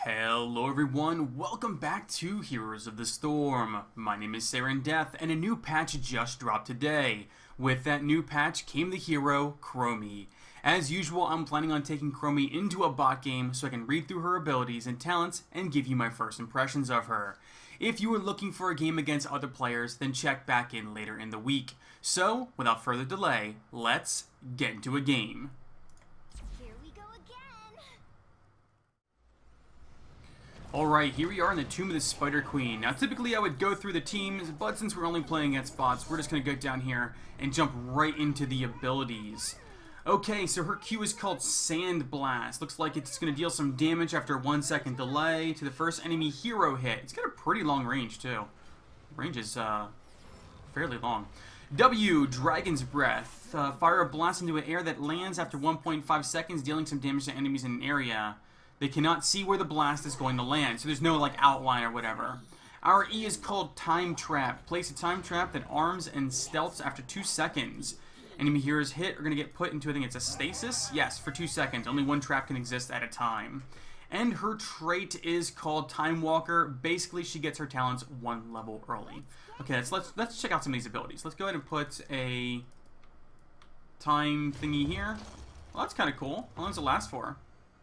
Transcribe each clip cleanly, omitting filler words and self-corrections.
Hello everyone, welcome back to Heroes of the Storm. My name is Death, and a new patch just dropped today. With that new patch came the hero, Chromie. As usual, I'm planning on taking Chromie into a bot game so I can read through her abilities and talents and give you my first impressions of her. If you are looking for a game against other players, then check back in later in the week. So, without further delay, let's get into a game. Alright, here we are in the Tomb of the Spider Queen. Now, typically I would go through the teams, but since we're only playing against bots, we're just going to go down here and jump right into the abilities. Okay, so her Q is called Sand Blast. Looks like it's going to deal some damage after a 1 second delay to the first enemy hero hit. It's got a pretty long range, too. Range is fairly long. W, Dragon's Breath. Fire a blast into an air that lands after 1.5 seconds, dealing some damage to enemies in an area. They cannot see where the blast is going to land, so there's no like outline or whatever. Our E is called Time Trap. Place a time trap that arms and stealths after 2 seconds. Enemy heroes hit are going to get put into, I think it's a stasis? Yes, for 2 seconds. Only one trap can exist at a time. And her trait is called Time Walker. Basically, she gets her talents 1 level early. Okay, let's check out some of these abilities. Let's go ahead and put a time thingy here. Well, that's kind of cool. How long does it last for?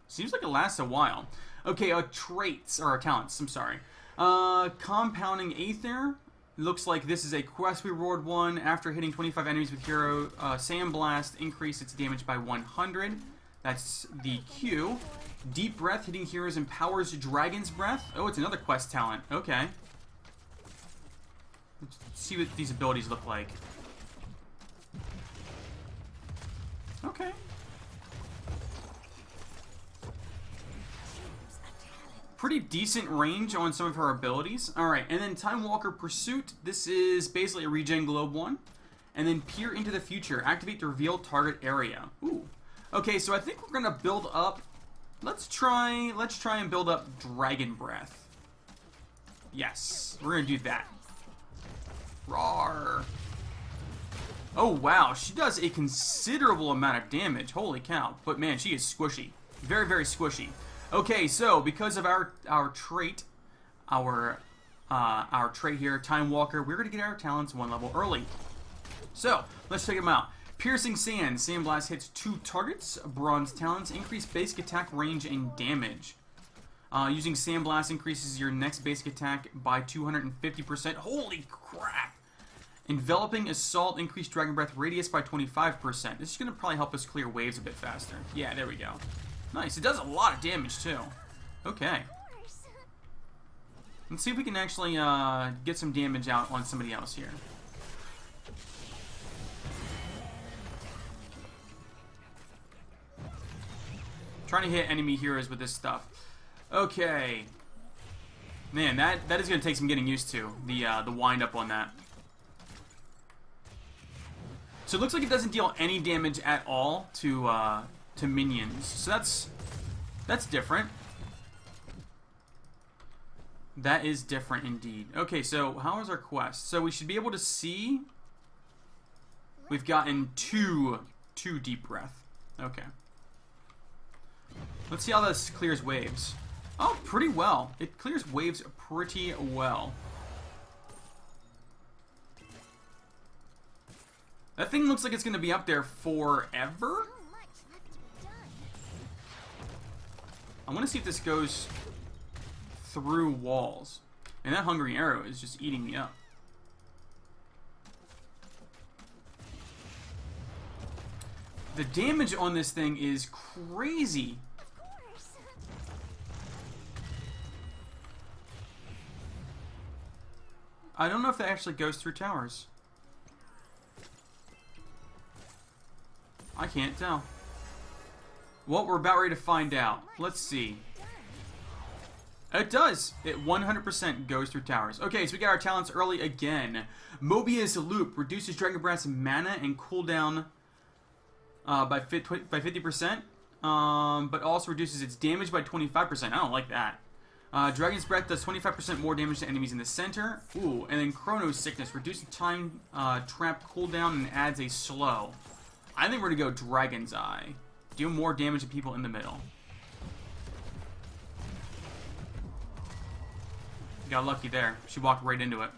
Seems like it lasts a while. Okay, traits, or talents, I'm sorry. Compounding Aether. Looks like this is a quest reward one. After hitting 25 enemies with hero, Sandblast, increase its damage by 100. That's the Q. Deep Breath, hitting heroes empowers Dragon's Breath. Oh, it's another quest talent. Okay. Let's see what these abilities look like. Okay. Pretty decent range on some of her abilities. Alright, and then Time Walker Pursuit. This is basically a regen globe one. And then Peer into the Future. Activate the revealed target area. Ooh. Okay, so I think we're gonna build up. Let's try and build up Dragon Breath. Yes, we're gonna do that. Roar. Oh wow, she does a considerable amount of damage. Holy cow. But man, she is squishy. Very, very squishy. Okay, so because of our trait, our trait here, Time Walker, we're gonna get our talents 1 level early. So let's check them out. Piercing Sand. Sandblast hits 2 targets. Bronze talents increase basic attack range and damage. Using Sandblast increases your next basic attack by 250%. Holy crap! Enveloping Assault increase Dragon Breath radius by 25%. This is gonna probably help us clear waves a bit faster. Yeah, there we go. Nice. It does a lot of damage, too. Okay. Let's see if we can actually get some damage out on somebody else here. Trying to hit enemy heroes with this stuff. Okay. Man, that is going to take some getting used to. The wind up on that. So it looks like it doesn't deal any damage at all to minions. So that's different. That is different indeed. Okay, so how is our quest? So we should be able to see we've gotten two Deep Breath. Okay. Let's see how this clears waves. Oh, pretty well. It clears waves pretty well. That thing looks like it's going to be up there forever. I want to see if this goes through walls. And that hungry arrow is just eating me up. The damage on this thing is crazy. I don't know if that actually goes through towers. I can't tell. Well, we're about ready to find out. Let's see. It does. It 100% goes through towers. Okay, so we got our talents early again. Mobius Loop reduces Dragon Breath's mana and cooldown by 50%, but also reduces its damage by 25%. I don't like that. Dragon's Breath does 25% more damage to enemies in the center. Ooh, and then Chrono Sickness reduces time trap cooldown and adds a slow. I think we're gonna go Dragon's Eye. Deal more damage to people in the middle. Got lucky there. She walked right into it.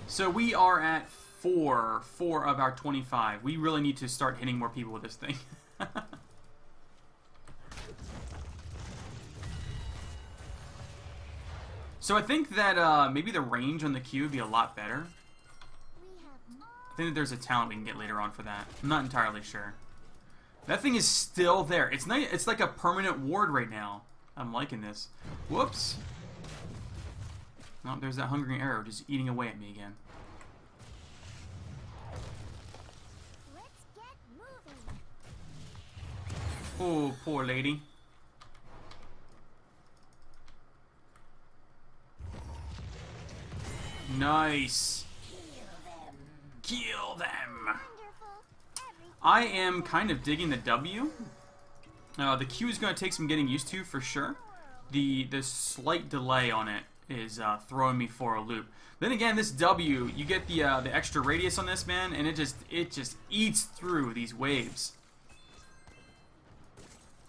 So we are at 4 of our 25. We really need to start hitting more people with this thing. So I think that maybe the range on the Q would be a lot better. I think that there's a talent we can get later on for that. I'm not entirely sure. That thing is still there. It's nice. It's like a permanent ward right now. I'm liking this. Whoops. Oh, there's that hungry arrow just eating away at me again. Let's get moving. Oh, poor lady. Nice. Kill them. I am kind of digging the W. The Q is going to take some getting used to for sure. The slight delay on it is throwing me for a loop. Then again, this W, you get the extra radius on this, man, and it just eats through these waves.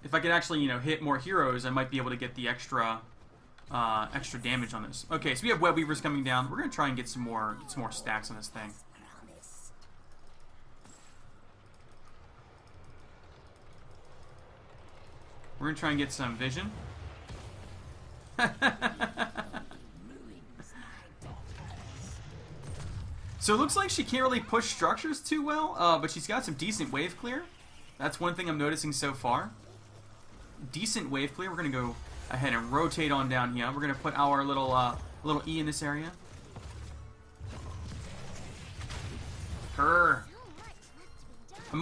If I could actually, hit more heroes, I might be able to get the extra damage on this. Okay, so we have web weavers coming down. We're gonna try and get some more stacks on this thing. We're gonna try and get some vision. So it looks like she can't really push structures too well, but she's got some decent wave clear. That's one thing I'm noticing so far. Decent wave clear. We're gonna go ahead and rotate on down here. We're gonna put our little E in this area. I'm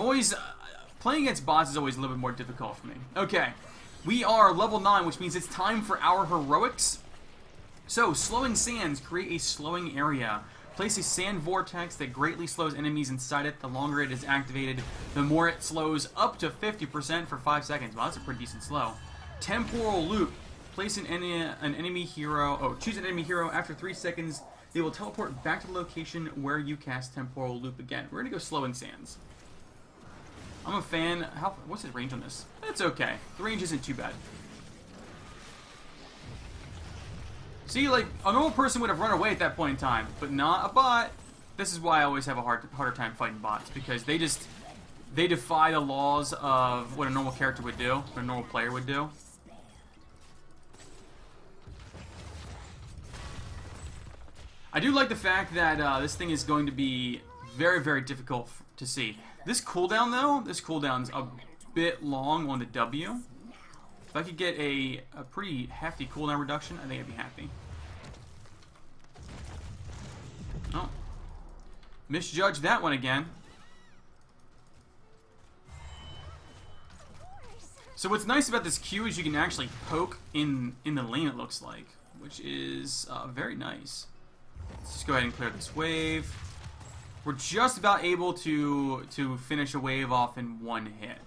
always playing against bots is always a little bit more difficult for me. Okay, we are level 9, which means it's time for our heroics. So, slowing sands create a slowing area. Place a sand vortex that greatly slows enemies inside it. The longer it is activated, the more it slows, up to 50% for 5 seconds. Wow, that's a pretty decent slow. Temporal loop. Place an enemy hero. Oh, choose an enemy hero. After 3 seconds, they will teleport back to the location where you cast temporal loop again. We're gonna go slowing sands. I'm a fan. What's his range on this? That's okay. The range isn't too bad. See, like, a normal person would have run away at that point in time, but not a bot. This is why I always have a harder time fighting bots, because they defy the laws of what a normal character would do, what a normal player would do. I do like the fact that this thing is going to be very, very difficult to see. This cooldown, though, this cooldown's a bit long on the W. If I could get a pretty hefty cooldown reduction, I think I'd be happy. Oh. Misjudged that one again. So what's nice about this Q is you can actually poke in the lane, it looks like, which is very nice. Let's just go ahead and clear this wave. We're just about able to finish a wave off in one hit.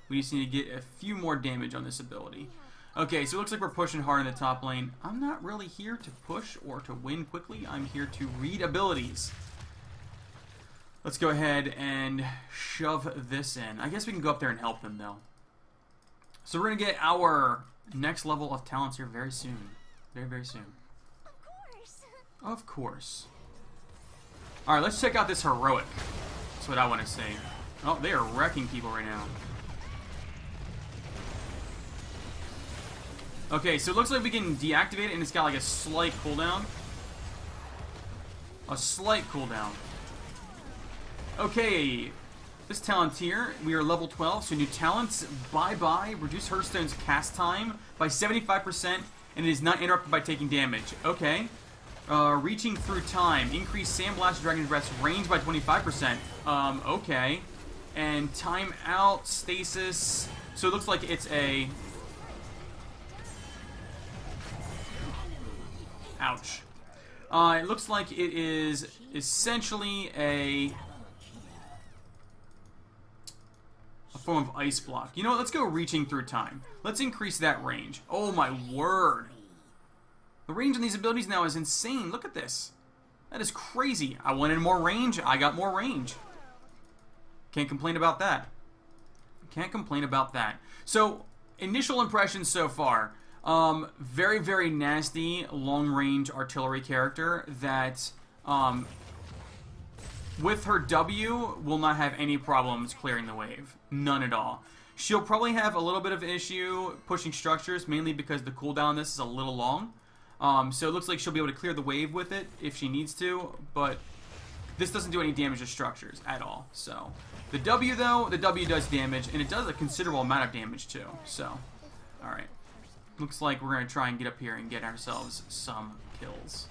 We just need to get a few more damage on this ability. Okay, so it looks like we're pushing hard in the top lane. I'm not really here to push or to win quickly. I'm here to read abilities. Let's go ahead and shove this in. I guess we can go up there and help them, though. So we're going to get our next level of talents here very soon. Very, very soon. Of course. Alright, let's check out this heroic. That's what I want to say. Oh, they are wrecking people right now. Okay, so it looks like we can deactivate it, and it's got like a slight cooldown. A slight cooldown. Okay, this talent here, we are level 12, so new talents, bye-bye, reduce Hearthstone's cast time by 75%, and it is not interrupted by taking damage. Okay. Reaching through time, increase Sandblast Dragon's Breath's range by 25%. Okay. And time out, stasis. So it looks like it's a... Ouch. It looks like it is essentially a form of ice block. You know what? Let's go reaching through time. Let's increase that range. Oh my word. The range on these abilities now is insane. Look at this. That is crazy. I wanted more range. I got more range. Can't complain about that. Can't complain about that. So, initial impressions so far. Very, very nasty long-range artillery character that, with her W, will not have any problems clearing the wave. None at all. She'll probably have a little bit of issue pushing structures, mainly because the cooldown on this is a little long. So it looks like she'll be able to clear the wave with it if she needs to, but this doesn't do any damage to structures at all. So the W, though, the W does damage, and it does a considerable amount of damage too. So, alright. Looks like we're going to try and get up here and get ourselves some kills.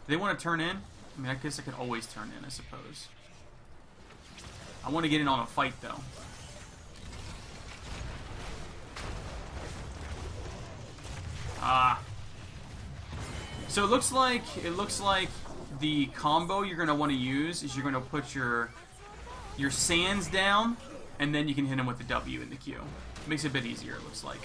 Do they want to turn in? I mean, I guess I could always turn in, I suppose. I want to get in on a fight, though. So it looks like the combo you're going to want to use is you're going to put your sands down, and then you can hit him with the W in the Q. Makes it a bit easier, it looks like.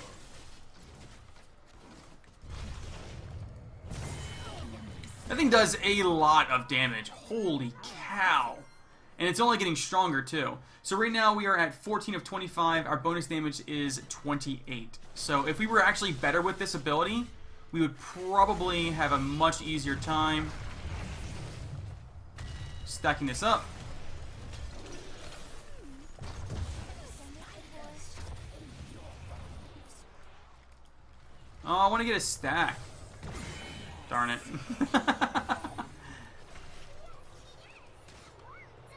That thing does a lot of damage. Holy cow. And it's only getting stronger, too. So right now we are at 14 of 25. Our bonus damage is 28. So if we were actually better with this ability, we would probably have a much easier time stacking this up. Oh, I want to get a stack. Darn it.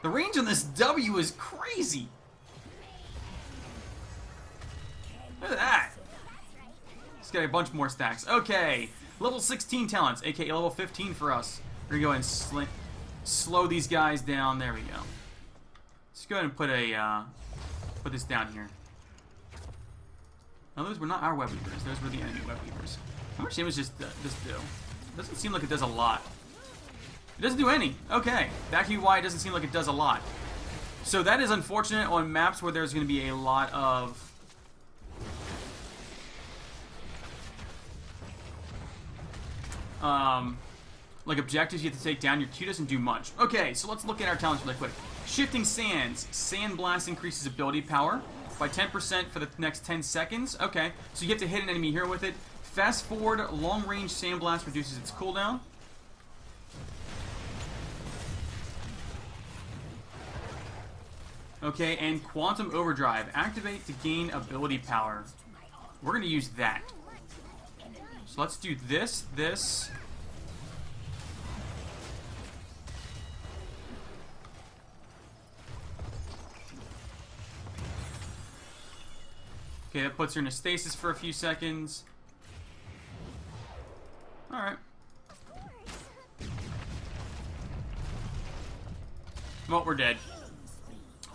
The range on this W is crazy. Look at that. Let's get a bunch more stacks. Okay. Level 16 talents, aka level 15 for us. We're going to go ahead and slow these guys down. There we go. Let's go ahead and put this down here. No, those were not our web weavers. Those were the enemy web weavers. How much damage does this do? Doesn't seem like it does a lot. It doesn't do any. Okay. That could be why it doesn't seem like it does a lot. So that is unfortunate on maps where there's going to be a lot of like objectives you have to take down. Your Q doesn't do much. Okay, so let's look at our talents really quick. Shifting Sands. Sand Blast increases ability power by 10% for the next 10 seconds. Okay, so you have to hit an enemy here with it. Fast Forward, Long Range Sand Blast reduces its cooldown. Okay, and Quantum Overdrive. Activate to gain ability power. We're going to use that. So let's do this. Okay, that puts her in a stasis for a few seconds. Alright. Well, we're dead.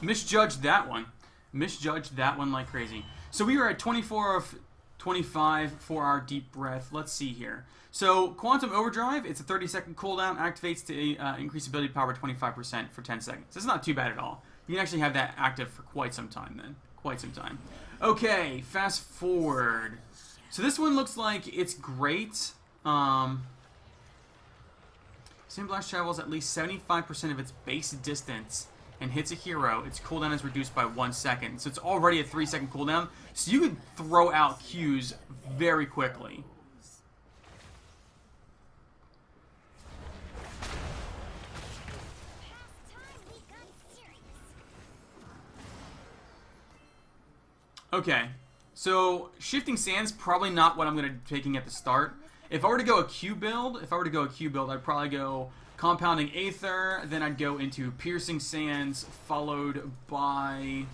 Misjudged that one. Misjudged that one like crazy. So we were at 24 of 25 for our deep breath. Let's see here. So Quantum Overdrive, it's a 30-second cooldown, activates to increase ability power 25% for 10 seconds. It's not too bad at all. You can actually have that active for quite some time then. Quite some time. Okay, Fast Forward. So this one looks like it's great. Sand Blast travels at least 75% of its base distance and hits a hero. Its cooldown is reduced by 1 second. So it's already a 3-second cooldown. So you could throw out Qs very quickly. Okay, so Shifting Sands probably not what I'm going to be taking at the start. If I were to go a Q build, I'd probably go Compounding Aether, then I'd go into Piercing Sands, followed by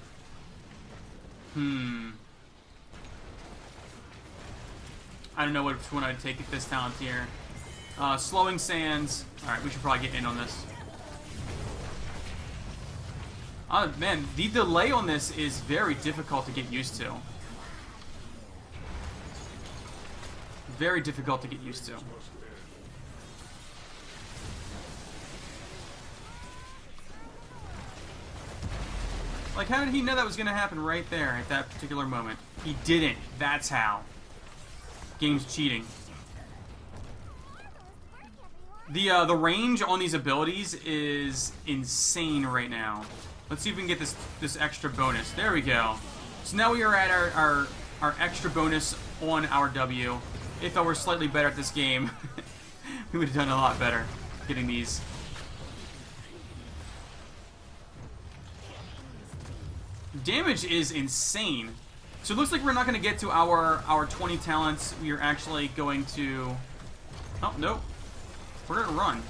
I don't know which one I'd take at this talent here. Slowing Sands. Alright, we should probably get in on this. Man, the delay on this is very difficult to get used to. Very difficult to get used to. Like, how did he know that was going to happen right there at that particular moment? He didn't. That's how. Game's cheating. The range on these abilities is insane right now. Let's see if we can get this extra bonus. There we go. So now we are at our our extra bonus on our W. If I were slightly better at this game, we would have done a lot better getting these. Damage is insane. So it looks like we're not going to get to our 20 talents. We are actually going to... Oh, nope. We're going to run.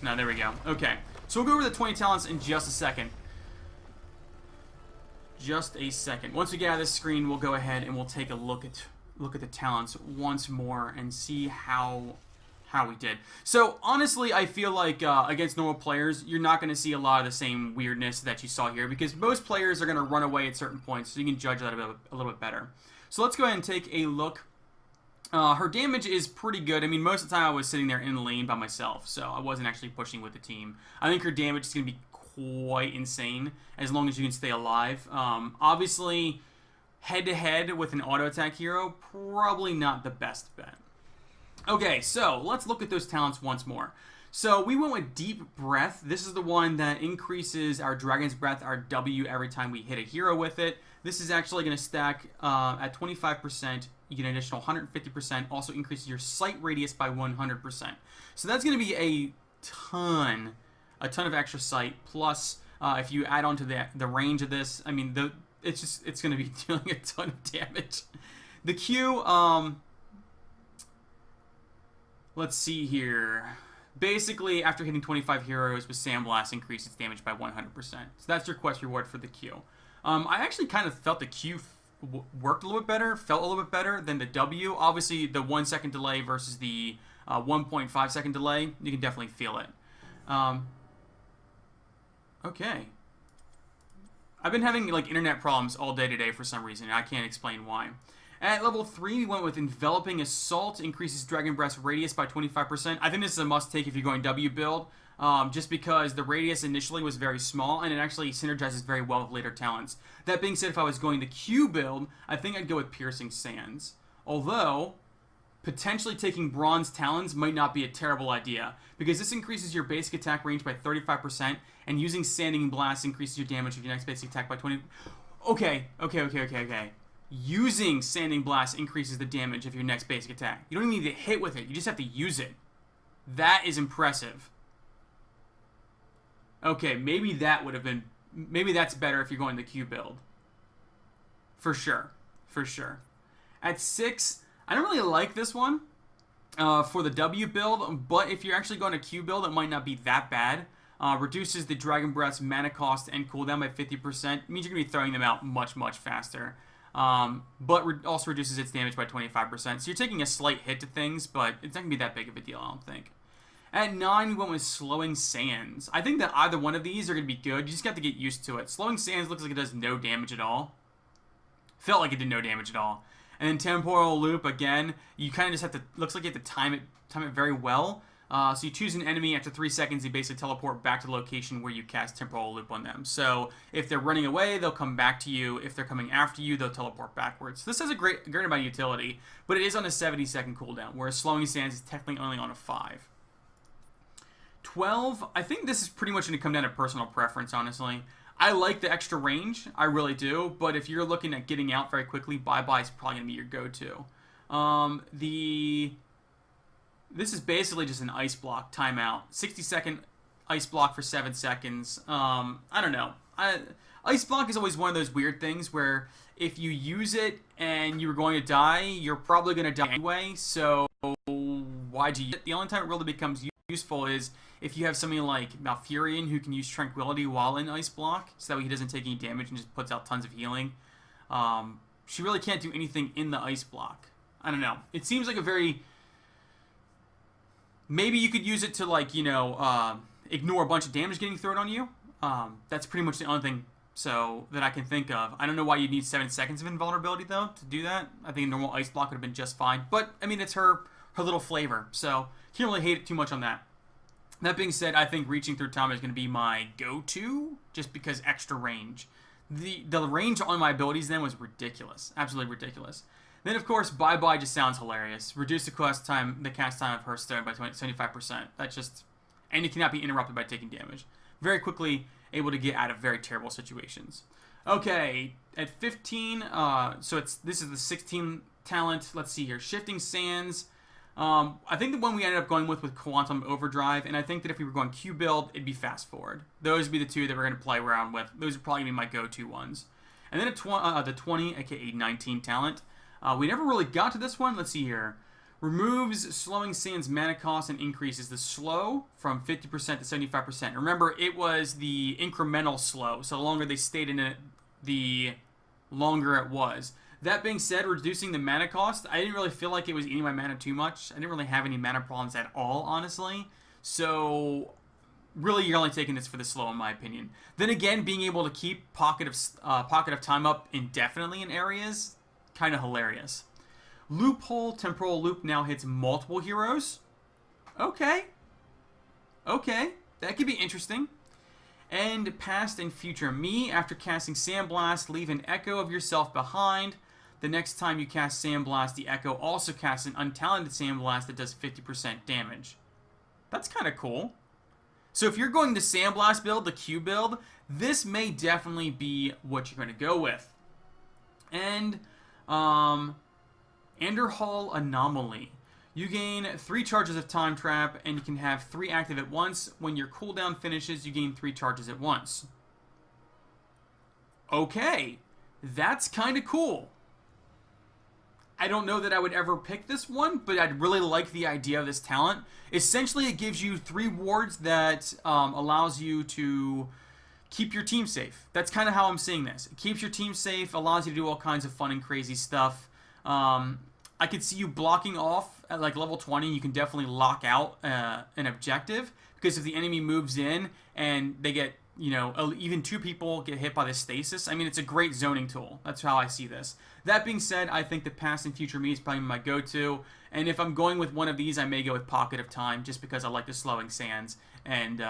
No, there we go. Okay. So we'll go over the 20 talents in just a second. Just a second. Once we get out of this screen, we'll go ahead and we'll take a look at the talents once more and see how we did. So honestly, I feel like against normal players, you're not going to see a lot of the same weirdness that you saw here because most players are going to run away at certain points, so you can judge that a little bit better. So let's go ahead and take a look. Her damage is pretty good. I mean, most of the time I was sitting there in the lane by myself, so I wasn't actually pushing with the team. I think her damage is going to be quite insane as long as you can stay alive. Obviously, head-to-head with an auto-attack hero, probably not the best bet. Okay, so let's look at those talents once more. So we went with Deep Breath. This is the one that increases our Dragon's Breath, our W, every time we hit a hero with it. This is actually going to stack at 25%. You get an additional 150%. Also increases your sight radius by 100%. So that's going to be a ton of extra sight. Plus, if you add on to the range of this, I mean, it's going to be dealing a ton of damage. The Q, let's see here. Basically, after hitting 25 heroes with Sandblast, increases damage by 100%. So that's your quest reward for the Q. I actually kind of felt the Q worked a little bit better, felt a little bit better than the W. Obviously, the 1 second delay versus the 1.5 second delay, you can definitely feel it. Okay. I've been having like internet problems all day today for some reason, and I can't explain why. At level 3, we went with Enveloping Assault, increases Dragon Breath's radius by 25%. I think this is a must-take if you're going W build, just because the radius initially was very small, and it actually synergizes very well with later talents. That being said, if I was going the Q build, I think I'd go with Piercing Sands. Although, potentially taking Bronze Talons might not be a terrible idea, because this increases your basic attack range by 35%, and using Sanding Blast increases your damage of your next basic attack by 20%. Okay. Using Sanding Blast increases the damage of your next basic attack. You don't even need to hit with it. You just have to use it. That is impressive. Okay, maybe that's better if you're going the Q build. For sure. At 6, I don't really like this one for the W build, but if you're actually going to Q build, it might not be that bad. Reduces the Dragon Breath's mana cost and cooldown by 50%. It means you're going to be throwing them out much faster. But also reduces its damage by 25%. So you're taking a slight hit to things, but it's not going to be that big of a deal, I don't think. At 9, we went with Slowing Sands. I think that either one of these are going to be good. You just have to get used to it. Slowing Sands looks like it does no damage at all. Felt like it did no damage at all. And then Temporal Loop, again, you kind of just have to, looks like you have to time it very well. So you choose an enemy, after 3 seconds, you basically teleport back to the location where you cast Temporal Loop on them. So if they're running away, they'll come back to you. If they're coming after you, they'll teleport backwards. This has a great amount of utility, but it is on a 70-second cooldown, whereas Slowing Sands is technically only on a 5. 12, I think this is pretty much going to come down to personal preference, honestly. I like the extra range, I really do, but if you're looking at getting out very quickly, Bye-Bye is probably going to be your go-to. This is basically just an ice block timeout. 60-second ice block for 7 seconds. I don't know. Ice block is always one of those weird things where if you use it and you're going to die, you're probably going to die anyway, so why'd you use it? The only time it really becomes useful is if you have something like Malfurion who can use Tranquility while in ice block, so that way he doesn't take any damage and just puts out tons of healing. She really can't do anything in the ice block. I don't know. It seems like a very... Maybe you could use it to, like, ignore a bunch of damage getting thrown on you. That's pretty much the only thing that I can think of. I don't know why you'd need 7 seconds of invulnerability, though, to do that. I think a normal ice block would have been just fine. But, I mean, it's her little flavor, so can't really hate it too much on that. That being said, I think Reaching Through Time is going to be my go-to, just because extra range. The range on my abilities then was ridiculous. Absolutely ridiculous. Then, of course, Bye-Bye just sounds hilarious. Reduce the cast time of her stone by 75%. That's just... And it cannot be interrupted by taking damage. Very quickly able to get out of very terrible situations. Okay, at 15, so this is the 16 talent. Let's see here, Shifting Sands. I think the one we ended up going with Quantum Overdrive, and I think that if we were going Q build, it'd be Fast Forward. Those would be the two that we're going to play around with. Those are probably going to be my go-to ones. And then the 20, aka 19 talent. We never really got to this one. Let's see here. Removes Slowing Sands mana cost and increases the slow from 50% to 75%. Remember, it was the incremental slow, so the longer they stayed in it, the longer it was. That being said, reducing the mana cost, I didn't really feel like it was eating my mana too much. I didn't really have any mana problems at all, honestly. So, really, you're only taking this for the slow, in my opinion. Then again, being able to keep Pocket of Time up indefinitely in areas, kind of hilarious. Loophole Temporal Loop now hits multiple heroes. Okay. Okay, that could be interesting. And Past and Future Me, after casting Sandblast, leave an echo of yourself behind. The next time you cast Sandblast, the echo also casts an untalented Sandblast that does 50% damage. That's kind of cool. So if you're going to Sandblast build, the Q build, this may definitely be what you're going to go with. And, Anderhall Anomaly. You gain 3 charges of Time Trap, and you can have 3 active at once. When your cooldown finishes, you gain 3 charges at once. Okay, that's kind of cool. I don't know that I would ever pick this one, but I'd really like the idea of this talent. Essentially, it gives you 3 wards that allows you to keep your team safe. That's kind of how I'm seeing this. It keeps your team safe, allows you to do all kinds of fun and crazy stuff. I could see you blocking off at like level 20. You can definitely lock out an objective, because if the enemy moves in and they get, you know, even 2 people get hit by the stasis, I mean, it's a great zoning tool. That's how I see this. That being said, I think the Past and Future Me is probably my go-to, and if I'm going with one of these, I may go with Pocket of Time, just because I like the Slowing Sands, and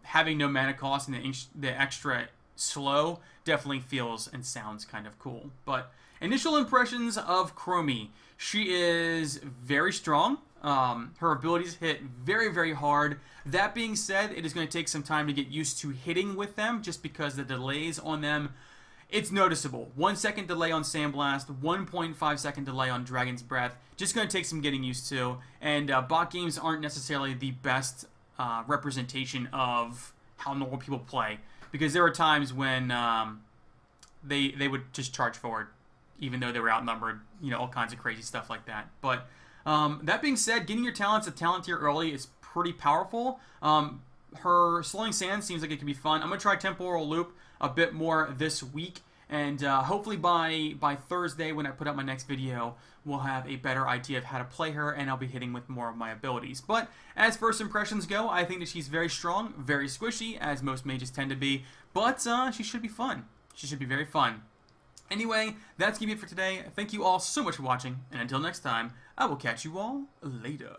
having no mana cost and the extra slow definitely feels and sounds kind of cool. But initial impressions of Chromie. She is very strong. Her abilities hit very, very hard. That being said, it is going to take some time to get used to hitting with them, just because the delays on them, it's noticeable. 1 second delay on Sandblast, 1.5 second delay on Dragon's Breath. Just going to take some getting used to. And bot games aren't necessarily the best representation of how normal people play, because there are times when they would just charge forward, even though they were outnumbered, you know, all kinds of crazy stuff like that. But that being said, getting your talents a talent tier early is pretty powerful. Her Slowing Sand seems like it could be fun. I'm going to try Temporal Loop a bit more this week, and hopefully by Thursday, when I put out my next video, we'll have a better idea of how to play her, and I'll be hitting with more of my abilities. But as first impressions go, I think that she's very strong, very squishy, as most mages tend to be, but she should be fun. She should be very fun. Anyway, that's going to be it for today. Thank you all so much for watching, and until next time, I will catch you all later.